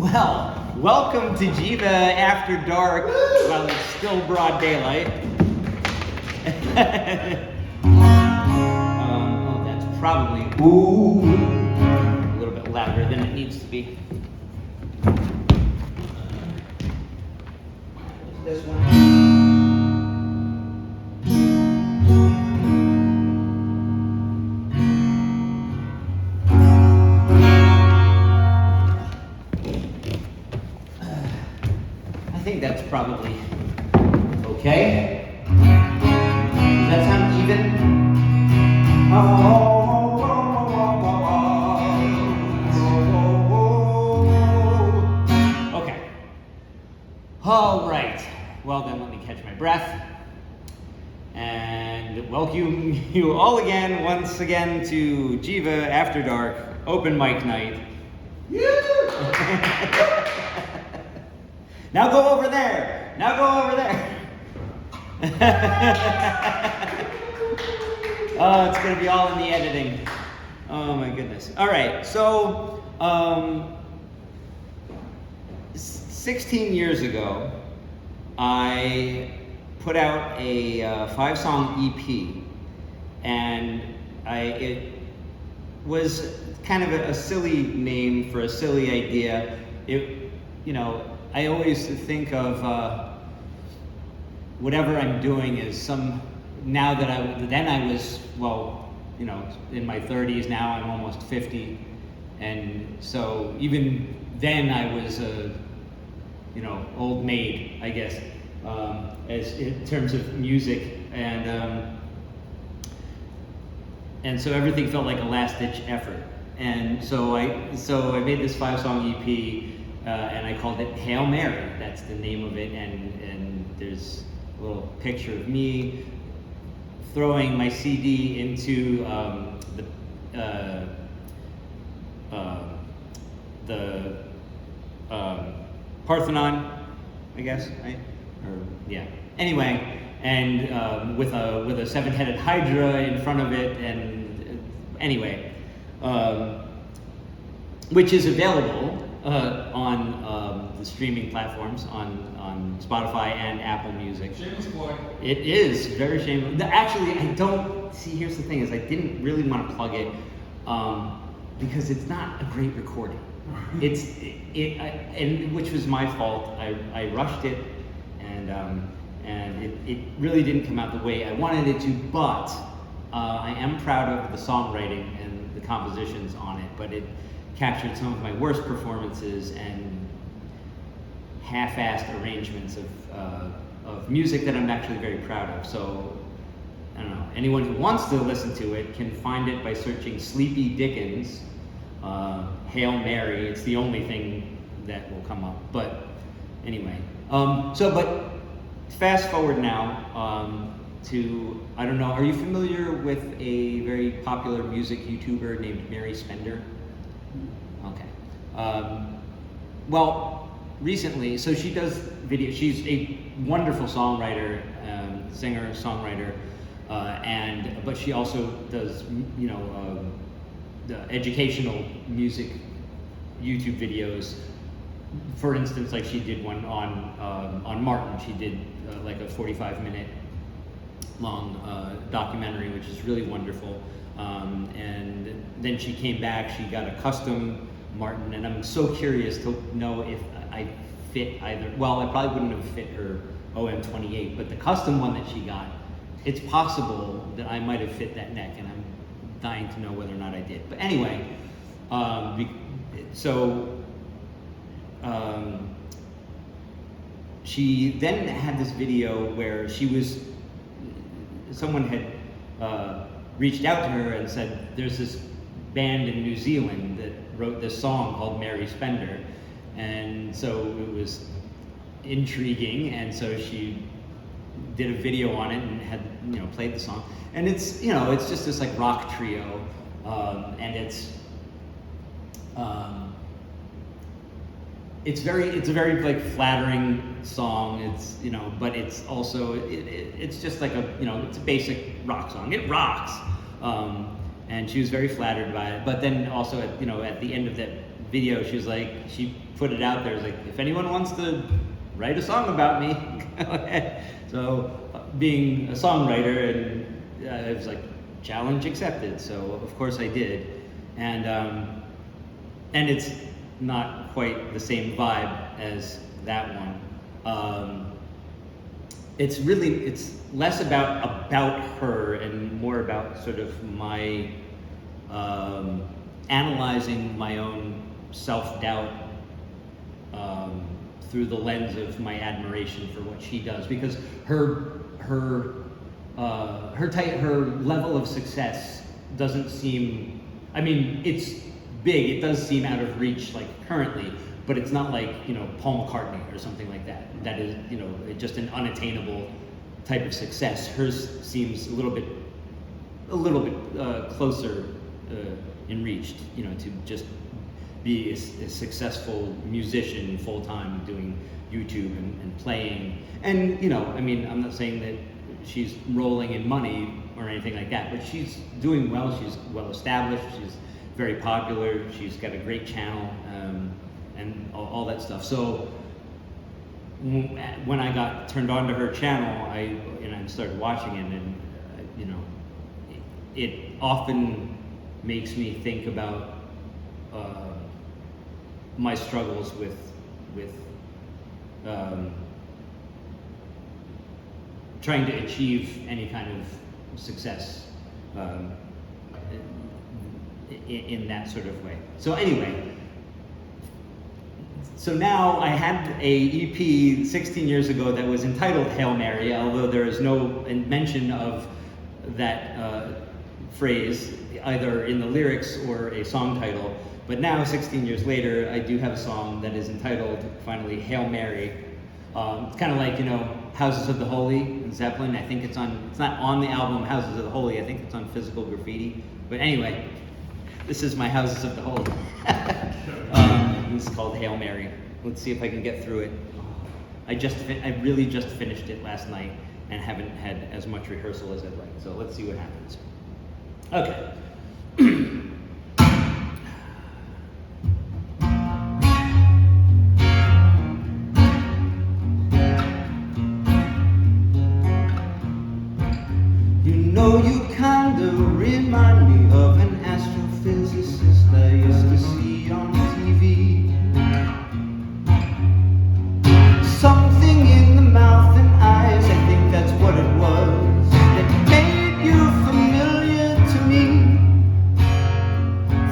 Well, welcome to Jiva After Dark while it's still broad daylight. Oh, that's probably a little bit louder than it needs to be. This one. I think that's probably okay. Does that sound even? Okay. All right. Well then, let me catch my breath and welcome you all again, once again, to Jiva After Dark Open Mic Night. Now go over there. Now go over there. Oh, it's going to be all in the editing. Oh my goodness. All right. So, 16 years ago, I put out a 5-song EP, and it was kind of a silly name for a silly idea. I always think of whatever I'm doing is now that I was, in my 30s, now I'm almost 50. And so even then I was old maid, I guess, as in terms of music. And so everything felt like a last-ditch effort. And so I made this 5-song EP, and I called it Hail Mary. That's the name of it, and there's a little picture of me throwing my CD into the Parthenon, I guess, right? Or yeah. Anyway, and with a 7-headed Hydra in front of it, and anyway, which is available on the streaming platforms on Spotify and Apple Music. Shameless boy. It is very shameless. Actually, I don't see. Here's the thing: is I didn't really want to plug it because it's not a great recording. And which was my fault. I rushed it, and it really didn't come out the way I wanted it to. But I am proud of the songwriting and the compositions on it. But it captured some of my worst performances and half-assed arrangements of music that I'm actually very proud of. So, I don't know, anyone who wants to listen to it can find it by searching Sleepy Dickens, Hail Mary. It's the only thing that will come up. But anyway, but fast forward now to, I don't know, are you familiar with a very popular music YouTuber named Mary Spender? Okay. Well, recently, so she does videos. She's a wonderful songwriter, singer, songwriter, but she also does, the educational music YouTube videos. For instance, like she did one on Martin. She did like a 45-minute long documentary, which is really wonderful. And then she came back. She got a custom Martin, and I'm so curious to know if I fit either. Well, I probably wouldn't have fit her OM28, but the custom one that she got, it's possible that I might have fit that neck, and I'm dying to know whether or not I did. But anyway, she then had this video where someone had reached out to her and said, there's this band in New Zealand that wrote this song called Mary Spender. And so it was intriguing, and so she did a video on it and had played the song. And it's it's just this like rock trio, and it's a very like flattering song. It's but it's also it's just like it's a basic rock song. It rocks, and she was very flattered by it. But then also at the end of that video, she was like, she put it out there, was like, if anyone wants to write a song about me, go ahead. So being a songwriter, and it was like, challenge accepted. So of course I did, and it's not quite the same vibe as that one. It's less about her and more about sort of my analyzing my own self-doubt through the lens of my admiration for what she does, because her level of success doesn't seem, I mean, it's big, it does seem out of reach like currently, but it's not like, you know, Paul McCartney or something like that. That is, you know, just an unattainable type of success. Hers seems a little bit closer in reach, you know, to just be a successful musician full-time doing YouTube and playing. And, you know, I mean, I'm not saying that she's rolling in money or anything like that, but she's doing well, she's well established, she's very popular, she's got a great channel, and all that stuff. So when I got turned on to her channel, I started watching it, and you know, it often makes me think about my struggles with trying to achieve any kind of success in that sort of way. So anyway, so now I had a EP 16 years ago that was entitled Hail Mary, although there is no mention of that phrase either in the lyrics or a song title. But now, 16 years later, I do have a song that is entitled, finally, Hail Mary. It's kind of like, you know, Houses of the Holy in Zeppelin. I think it's not on the album Houses of the Holy, I think it's on Physical Graffiti. But anyway, this is my Houses of the Holy. This is called Hail Mary. Let's see if I can get through it. I really just finished it last night and haven't had as much rehearsal as I'd like. So let's see what happens. Okay. You know, you kinda remind me of an astrophysicist I used to see on TV. Something in the mouth and eyes, I think that's what it was, that made you familiar to me.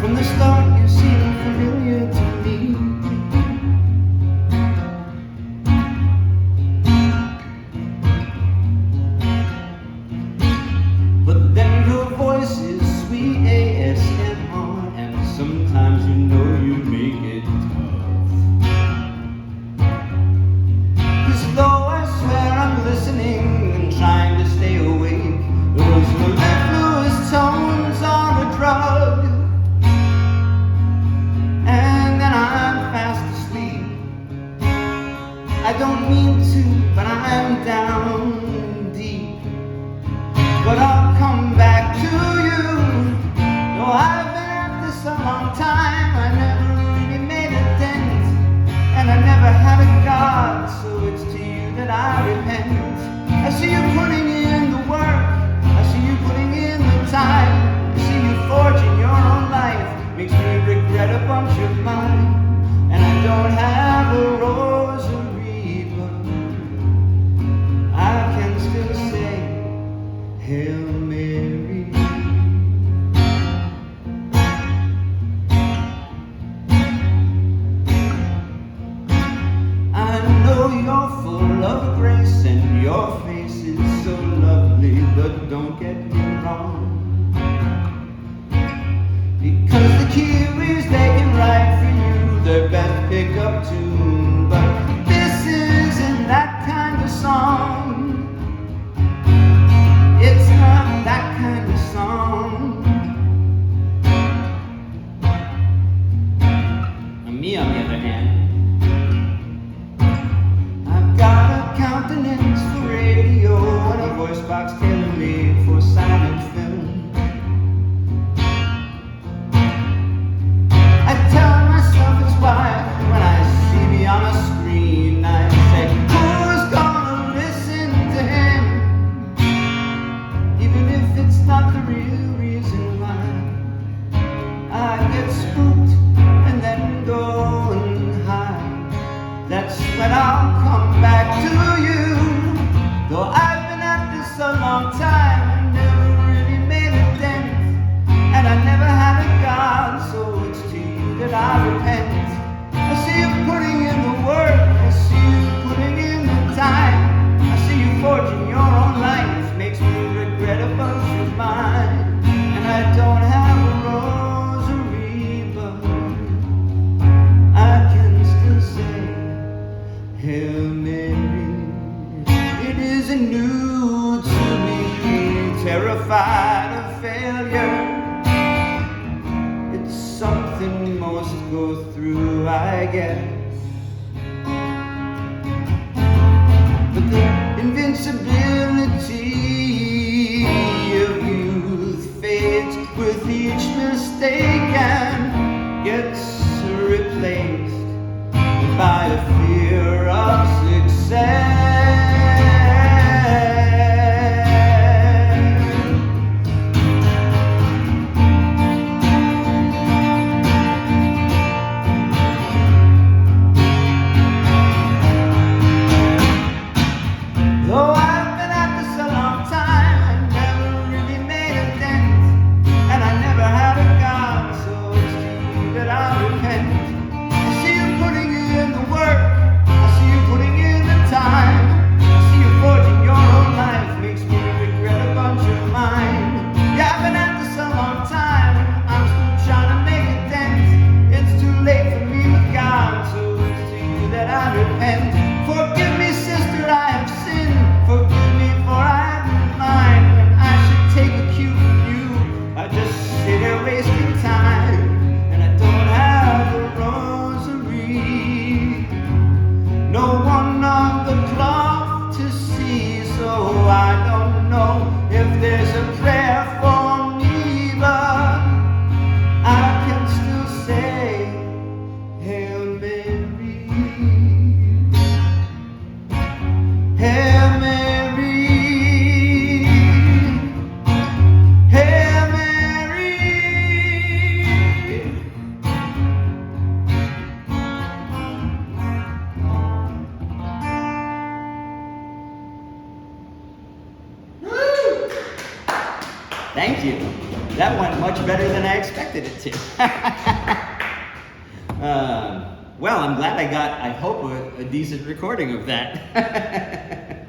From the start you seemed familiar to me. But then your voice is sweet ASMR, and sometimes you know you make it tough. 'Cause though I swear I'm listening and trying to stay awake, those mellifluous tones are a drug, and then I'm fast asleep. I don't mean to, but I'm down deep. But I'll come back to you. No, I've been at this a long time. I never really made a dent, and I never had a God, so it's to you that I repent. I see you putting in the work, I see you putting in the time, I see you forging your own life. Makes me regret a bunch of mine, and I don't have a rosary, but I can still say Hail Mary. I know you're full of grace and your face is so lovely, but don't get me wrong, because the Kiwis, they can write for you their best pickup tune, but this isn't that kind of song. It's not that kind of song. And me, on the other hand, I've got a countenance for radio and a voice box tailor-made for silent film. I tell myself go through, I guess. But the invincibility of youth fades with each mistake and gets replaced by a fear of success. Though I've been at this a long time, I never really made a dent, and I never had a God, so it's true that I repent. I see you putting in the work, I see you putting in the time, I see you forging your own life, makes me regret a bunch of mine. Yeah, I've been at this a long time, I'm still trying to make a dent. It's too late for me with God, so it's to you that I repent. Forgive me, sister, I have sinned. Forgive me, for I have been blind. When I should take a cue from you, I just sit here wasting time, and I don't have a rosary, no one on the cloth to see, so I don't know if there's a prayer for me, but I can still say Hail Mary, Hail Mary, Hail Mary. Thank you. That went much better than I expected it to. Well, I'm glad I got, I hope, a decent recording of that.